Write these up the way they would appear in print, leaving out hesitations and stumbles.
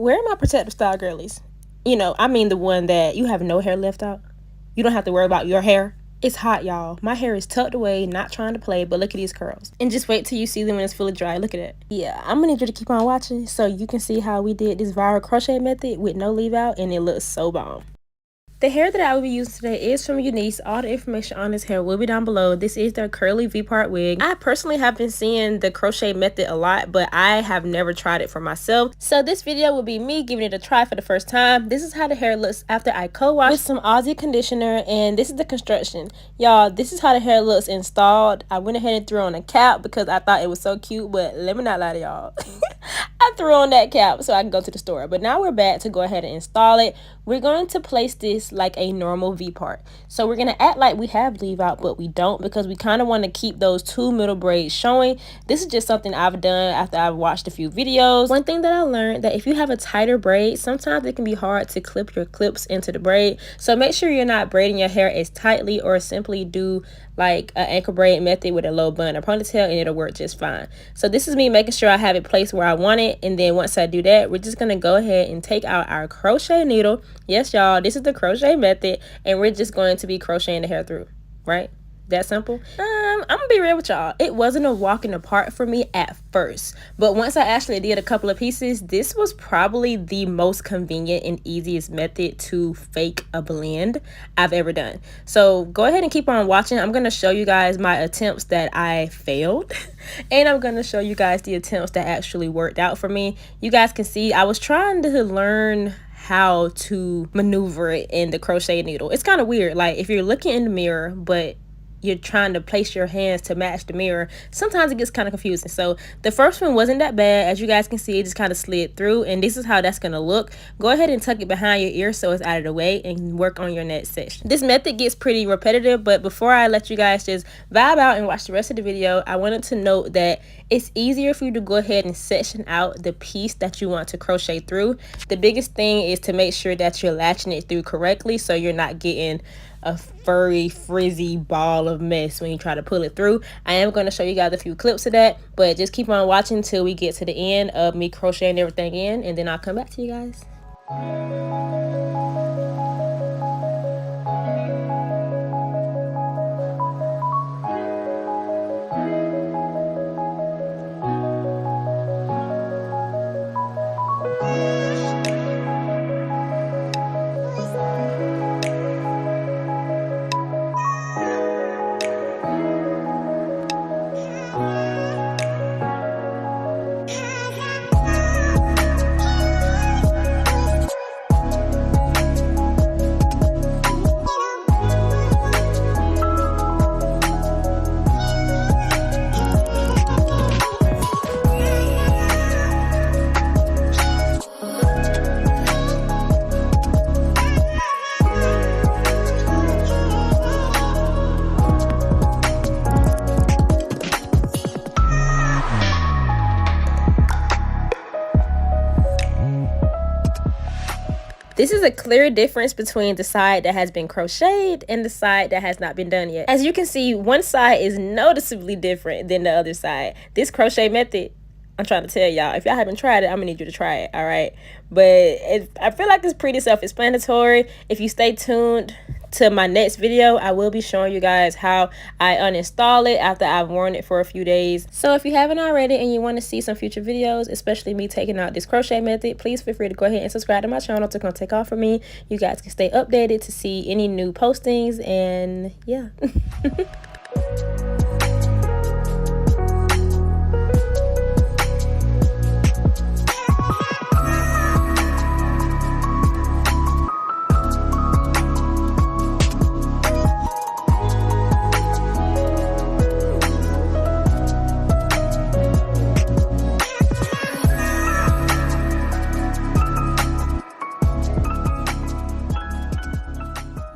Where are my protective style girlies? You know, I mean the one that you have no hair left out. You don't have to worry about your hair. It's hot, y'all. My hair is tucked away, not trying to play, but look at these curls. And just wait till you see them when it's fully dry. Look at it. Yeah, I'm gonna need you to keep on watching so you can see how we did this viral crochet method with no leave out, and it looks so bomb. The hair that I will be using today is from UNice. All the information on this hair will be down below. This is their curly V-part wig. I personally have been seeing the crochet method a lot, but I have never tried it for myself. So this video will be me giving it a try for the first time. This is how the hair looks after I co-wash with some Aussie conditioner, and this is the construction. Y'all, this is how the hair looks installed. I went ahead and threw on a cap because I thought it was so cute, but let me not lie to y'all. I threw on that cap so I can go to the store. But now we're back to go ahead and install it. We're going to place this like a normal V-part. So we're going to act like we have leave out, but we don't, because we kind of want to keep those two middle braids showing. This is just something I've done after I've watched a few videos. One thing that I learned, that if you have a tighter braid, sometimes it can be hard to clip your clips into the braid. So make sure you're not braiding your hair as tightly, or simply do like an ankle braid method with a low bun or ponytail, and it'll work just fine. So this is me making sure I have it placed where I want it. And then once I do that, we're just gonna go ahead and take out our crochet needle. Yes, y'all, this is the crochet method, and we're just going to be crocheting the hair through, right? That simple. I'm gonna be real with y'all, it wasn't a walk in the park for me at first, but once I actually did a couple of pieces, this was probably the most convenient and easiest method to fake a blend I've ever done. So go ahead and keep on watching. I'm gonna show you guys my attempts that I failed and I'm gonna show you guys the attempts that actually worked out for me. You guys can see I was trying to learn how to maneuver it in the crochet needle. It's kind of weird, like if you're looking in the mirror but you're trying to place your hands to match the mirror, sometimes it gets kind of confusing. So the first one wasn't that bad. As you guys can see, it just kind of slid through, and this is how that's gonna look. Go ahead and tuck it behind your ear so it's out of the way, and work on your next section. This method gets pretty repetitive, but before I let you guys just vibe out and watch the rest of the video, I wanted to note that it's easier for you to go ahead and section out the piece that you want to crochet through. The biggest thing is to make sure that you're latching it through correctly, so you're not getting a furry, frizzy ball of mess when you try to pull it through. I am going to show you guys a few clips of that, but just keep on watching till we get to the end of me crocheting everything in, and then I'll come back to you guys. This is a clear difference between the side that has been crocheted and the side that has not been done yet. As you can see, one side is noticeably different than the other side. This crochet method, I'm trying to tell y'all, if y'all haven't tried it, I'm gonna need you to try it, all right? But I feel like it's pretty self-explanatory. If you stay tuned to my next video, I will be showing you guys how I uninstall it after I've worn it for a few days. So if you haven't already and you want to see some future videos, especially me taking out this crochet method, please feel free to go ahead and subscribe to my channel to come take off for me. You guys can stay updated to see any new postings, and yeah.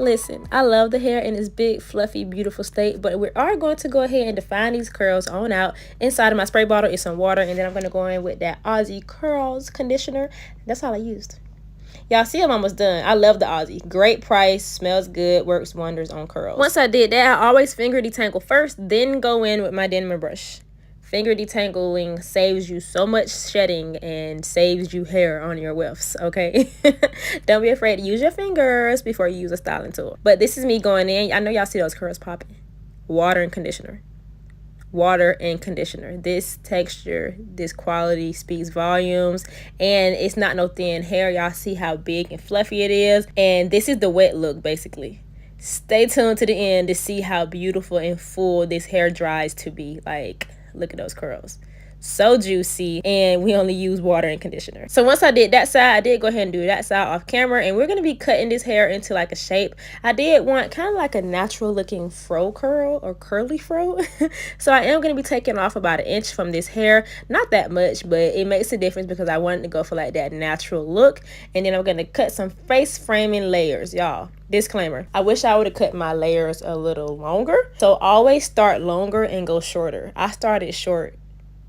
Listen, I love the hair in its big, fluffy, beautiful state, but we are going to go ahead and define these curls on out. Inside of my spray bottle is some water, and then I'm going to go in with that Aussie Curls conditioner. That's all I used. Y'all see, I'm almost done. I love the Aussie. Great price, smells good, works wonders on curls. Once I did that, I always finger detangle first, then go in with my denim brush. Finger detangling saves you so much shedding and saves you hair on your wefts, okay? Don't be afraid to use your fingers before you use a styling tool. But this is me going in. I know y'all see those curls popping. Water and conditioner. Water and conditioner. This texture, this quality speaks volumes, and it's not no thin hair. Y'all see how big and fluffy it is, and this is the wet look basically. Stay tuned to the end to see how beautiful and full this hair dries to be. Like, look at those curls, so juicy, and we only use water and conditioner. So once I did that side, I did go ahead and do that side off camera, and we're going to be cutting this hair into like a shape. I did want kind of like a natural looking fro curl or curly fro. So I am going to be taking off about 1 inch from this hair. Not that much, but it makes a difference because I wanted to go for like that natural look. And then I'm going to cut some face framing layers, y'all. Disclaimer, I wish I would have cut my layers a little longer. So always start longer and go shorter. I started short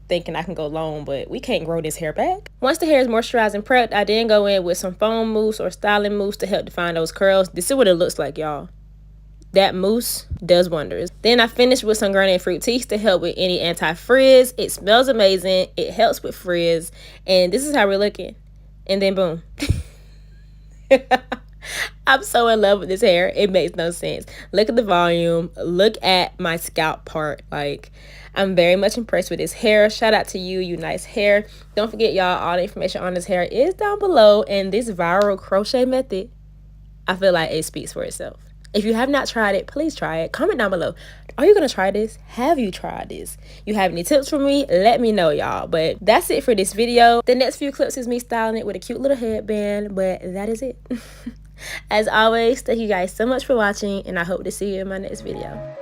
thinking I can go long, but we can't grow this hair back. Once the hair is moisturized and prepped, I then go in with some foam mousse or styling mousse to help define those curls. This is what it looks like, y'all. That mousse does wonders. Then I finished with some granite fruit teas to help with any anti-frizz. It smells amazing. It helps with frizz. And this is how we're looking. And then boom. I'm so in love with this hair. It makes no sense. Look at the volume. Look at my scalp part. Like, I'm very much impressed with this hair. Shout out to you, UNice Hair. Don't forget, y'all, all the information on this hair is down below. And this viral crochet method, I feel like it speaks for itself. If you have not tried it, please try it. Comment down below. Are you going to try this? Have you tried this? You have any tips for me? Let me know, y'all. But that's it for this video. The next few clips is me styling it with a cute little headband. But that is it. As always, thank you guys so much for watching, and I hope to see you in my next video.